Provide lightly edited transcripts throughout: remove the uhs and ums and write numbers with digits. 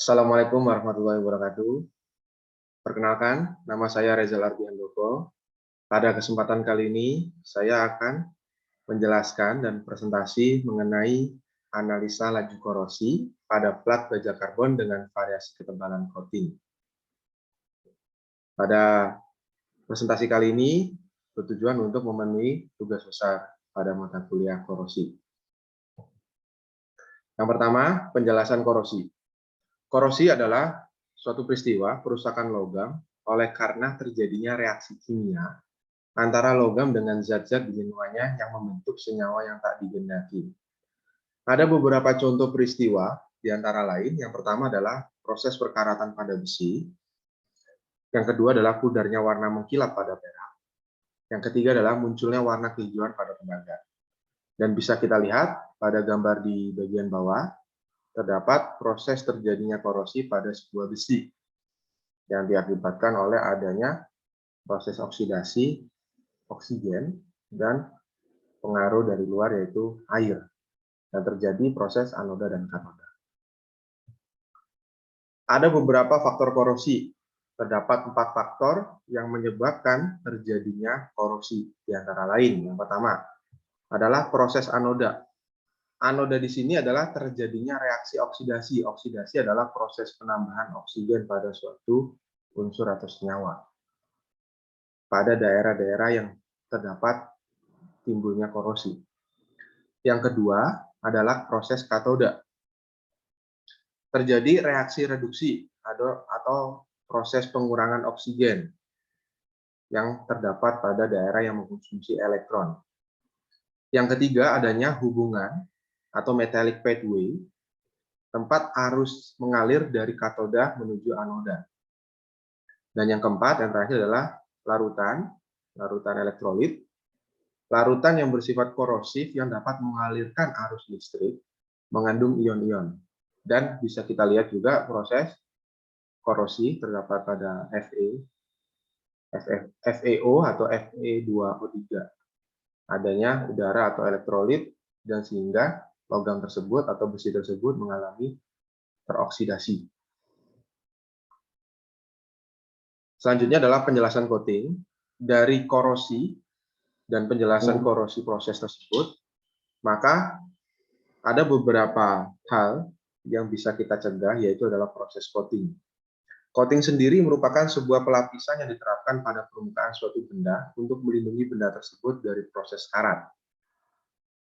Assalamualaikum warahmatullahi wabarakatuh. Perkenalkan, nama saya Reza Ardiandoko. Pada kesempatan kali ini, saya akan menjelaskan dan presentasi mengenai analisa laju korosi pada plat baja karbon dengan variasi ketebalan coating. Pada presentasi kali ini, bertujuan untuk memenuhi tugas besar pada mata kuliah korosi. Yang pertama, penjelasan korosi. Korosi adalah suatu peristiwa perusakan logam oleh karena terjadinya reaksi kimia antara logam dengan zat-zat di lingkungannya yang membentuk senyawa yang tak digendaki. Ada beberapa contoh peristiwa, di antara lain yang pertama adalah proses perkaratan pada besi, yang kedua adalah pudarnya warna mengkilap pada perak, yang ketiga adalah munculnya warna kehijauan pada tembaga. Dan bisa kita lihat pada gambar di bagian bawah, terdapat proses terjadinya korosi pada sebuah besi yang diakibatkan oleh adanya proses oksidasi oksigen dan pengaruh dari luar yaitu air, dan terjadi proses anoda dan katoda. Ada beberapa faktor korosi. Terdapat 4 faktor yang menyebabkan terjadinya korosi. Di antara lain, yang pertama adalah proses anoda. Anoda di sini adalah terjadinya reaksi oksidasi. Oksidasi adalah proses penambahan oksigen pada suatu unsur atau senyawa pada daerah-daerah yang terdapat timbulnya korosi. Yang kedua adalah proses katoda. Terjadi reaksi reduksi atau proses pengurangan oksigen yang terdapat pada daerah yang mengkonsumsi elektron. Yang ketiga adanya hubungan atau metallic pathway, tempat arus mengalir dari katoda menuju anoda. Dan yang keempat, yang terakhir adalah larutan elektrolit, larutan yang bersifat korosif yang dapat mengalirkan arus listrik, mengandung ion-ion. Dan bisa kita lihat juga proses korosi terdapat pada FeO atau Fe2O3. Adanya udara atau elektrolit, dan sehingga logam tersebut atau besi tersebut mengalami teroksidasi. Selanjutnya adalah penjelasan coating. Dari korosi dan penjelasan korosi proses tersebut, maka ada beberapa hal yang bisa kita cegah, yaitu adalah proses coating. Coating sendiri merupakan sebuah pelapisan yang diterapkan pada permukaan suatu benda untuk melindungi benda tersebut dari proses karat.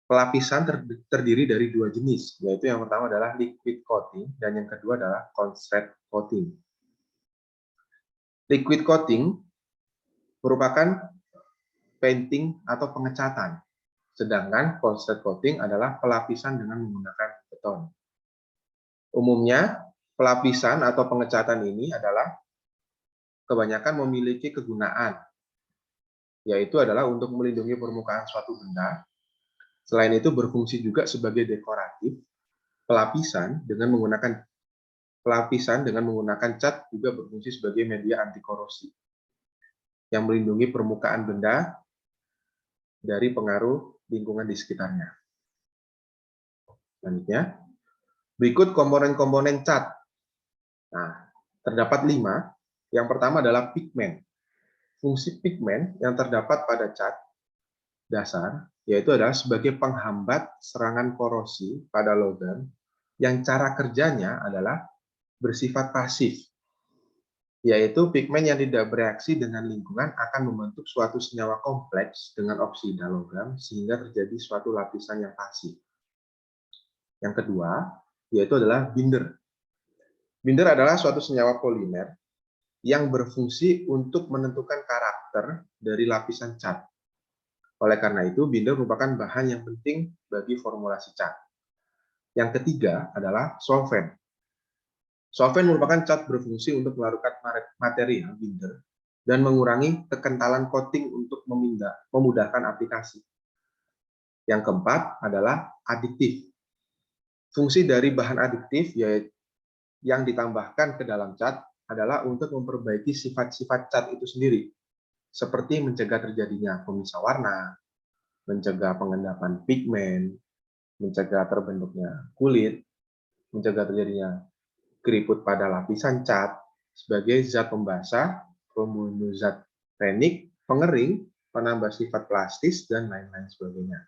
Pelapisan terdiri dari 2 jenis, yaitu yang pertama adalah liquid coating dan yang kedua adalah concentrate coating. Liquid coating merupakan painting atau pengecatan, sedangkan concentrate coating adalah pelapisan dengan menggunakan beton. Umumnya, pelapisan atau pengecatan ini adalah kebanyakan memiliki kegunaan, yaitu adalah untuk melindungi permukaan suatu benda. Selain itu berfungsi juga sebagai dekoratif. Pelapisan dengan menggunakan cat juga berfungsi sebagai media anti korosi yang melindungi permukaan benda dari pengaruh lingkungan di sekitarnya. Selanjutnya, berikut komponen-komponen cat. Nah, terdapat 5. Yang pertama adalah pigmen. Fungsi pigmen yang terdapat pada cat dasar yaitu adalah sebagai penghambat serangan korosi pada logam yang cara kerjanya adalah bersifat pasif, yaitu pigmen yang tidak bereaksi dengan lingkungan akan membentuk suatu senyawa kompleks dengan oksida logam sehingga terjadi suatu lapisan yang pasif. Yang kedua, yaitu adalah binder. Binder adalah suatu senyawa polimer yang berfungsi untuk menentukan karakter dari lapisan cat. Oleh karena itu, binder merupakan bahan yang penting bagi formulasi cat. Yang ketiga adalah solvent. Solvent merupakan cat berfungsi untuk melarutkan material binder dan mengurangi kekentalan coating untuk memudahkan aplikasi. Yang keempat adalah adiktif. Fungsi dari bahan adiktif yang ditambahkan ke dalam cat adalah untuk memperbaiki sifat-sifat cat itu sendiri, seperti mencegah terjadinya pemisah warna, mencegah pengendapan pigmen, mencegah terbentuknya kulit, mencegah terjadinya keriput pada lapisan cat sebagai zat pembasah, kemudian zat renik, pengering, penambah sifat plastis, dan lain-lain sebagainya.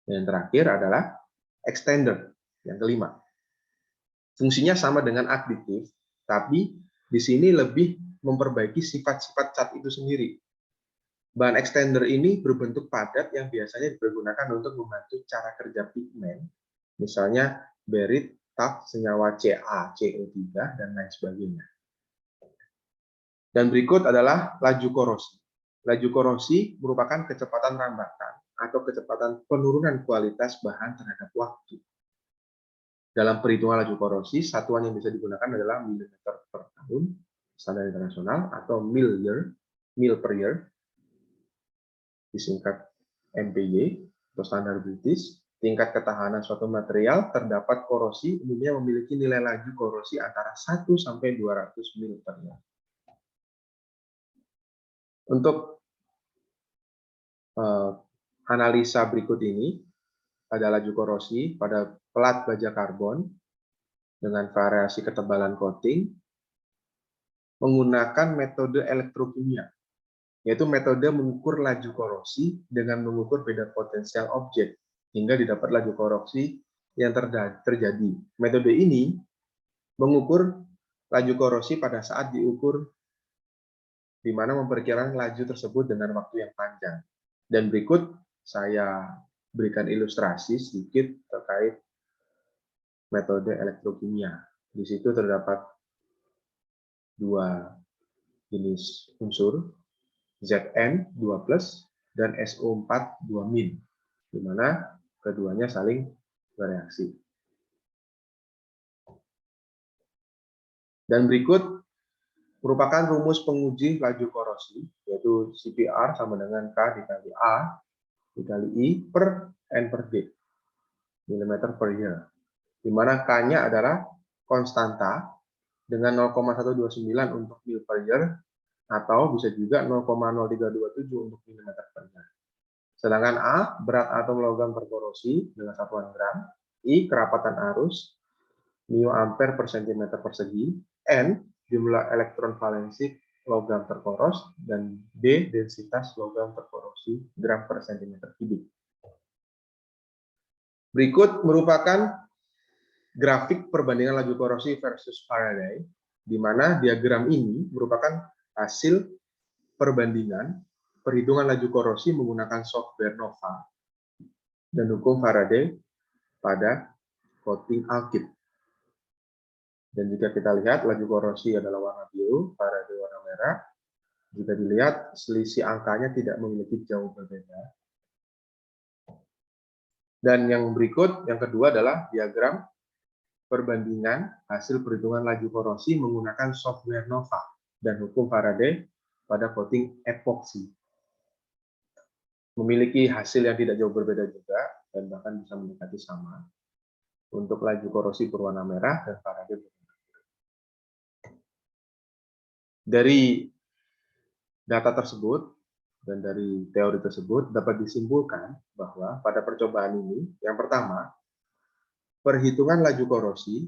Dan yang terakhir adalah extender, yang kelima. Fungsinya sama dengan aditif, tapi di sini lebih memperbaiki sifat-sifat cat itu sendiri. Bahan extender ini berbentuk padat yang biasanya digunakan untuk membantu cara kerja pigmen, misalnya berit, tough, senyawa Ca, CO3, dan lain sebagainya. Dan berikut adalah laju korosi. Laju korosi merupakan kecepatan rambatan atau kecepatan penurunan kualitas bahan terhadap waktu. Dalam perhitungan laju korosi, satuan yang bisa digunakan adalah milimeter per tahun, standar internasional, atau mil per year, disingkat MPY, atau standar British. Tingkat ketahanan suatu material terdapat korosi umumnya memiliki nilai laju korosi antara 1 sampai 200 mil per year. Untuk analisa berikut ini, pada laju korosi pada pelat baja karbon dengan variasi ketebalan coating menggunakan metode elektrokimia, yaitu metode mengukur laju korosi dengan mengukur beda potensial objek hingga didapat laju korosi yang terjadi. Metode ini mengukur laju korosi pada saat diukur, di mana memperkirakan laju tersebut dengan waktu yang panjang. Dan berikut saya berikan ilustrasi sedikit terkait metode elektrokimia. Di situ terdapat dua jenis unsur, Zn 2+ dan SO4 2-, di mana keduanya saling bereaksi. Dan berikut merupakan rumus penguji laju korosi, yaitu CPR sama dengan K dikali A dikali I per N per D, milimeter per year, di mana K-nya adalah konstanta dengan 0,129 untuk mil per year, atau bisa juga 0,0327 untuk milimeter per year. Sedangkan A, berat atom logam terkorosi dengan satuan gram, I, kerapatan arus, μA per cm persegi, N, jumlah elektron valensi logam terkoros, dan D, densitas logam terkorosi gram per cm kubik. Berikut merupakan grafik perbandingan laju korosi versus Faraday, di mana diagram ini merupakan hasil perbandingan perhitungan laju korosi menggunakan software Nova dan hukum Faraday pada coating alkyd. Dan jika kita lihat laju korosi adalah warna biru, Faraday warna merah. Jika dilihat selisih angkanya tidak memiliki jauh berbeda. Dan yang berikut, yang kedua adalah diagram perbandingan hasil perhitungan laju korosi menggunakan software Nova dan hukum Faraday pada coating epoxy. Memiliki hasil yang tidak jauh berbeda juga, dan bahkan bisa mendekati sama untuk laju korosi berwarna merah dan Faraday berwarna biru. Dari data tersebut dan dari teori tersebut dapat disimpulkan bahwa pada percobaan ini, yang pertama, perhitungan laju korosi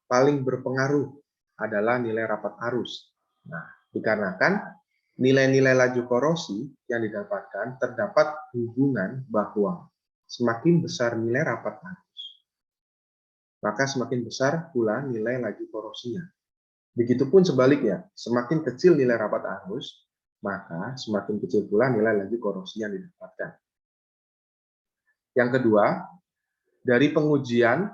paling berpengaruh adalah nilai rapat arus. Nah, dikarenakan nilai-nilai laju korosi yang didapatkan terdapat hubungan bahwa semakin besar nilai rapat arus, maka semakin besar pula nilai laju korosinya. Begitupun sebaliknya, semakin kecil nilai rapat arus, maka semakin kecil pula nilai laju korosi yang didapatkan. Yang kedua, dari pengujian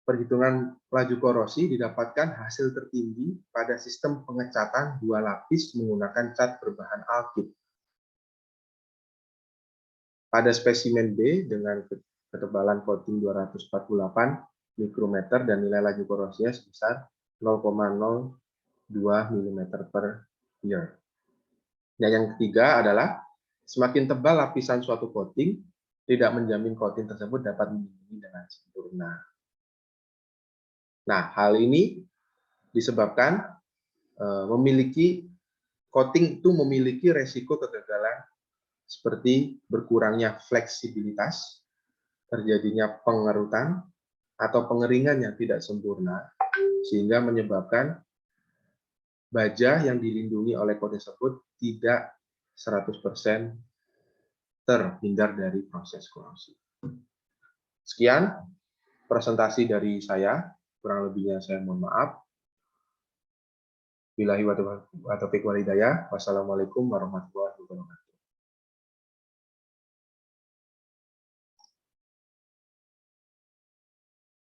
perhitungan laju korosi didapatkan hasil tertinggi pada sistem pengecatan 2 lapis menggunakan cat berbahan alkyd. Pada spesimen B dengan ketebalan coating 248 mikrometer dan nilai laju korosinya sebesar 0,02 mm per year. Dan yang ketiga adalah semakin tebal lapisan suatu coating, tidak menjamin coating tersebut dapat melindungi dengan sempurna. Nah, hal ini disebabkan coating itu memiliki resiko kegagalan seperti berkurangnya fleksibilitas, terjadinya pengerutan, atau pengeringan yang tidak sempurna, sehingga menyebabkan baja yang dilindungi oleh coat tersebut tidak 100% terhindar dari proses korrosi. Sekian presentasi dari saya, kurang lebihnya saya mohon maaf. Billahi wa taufiq wal hidayah. Wassalamualaikum warahmatullahi wabarakatuh.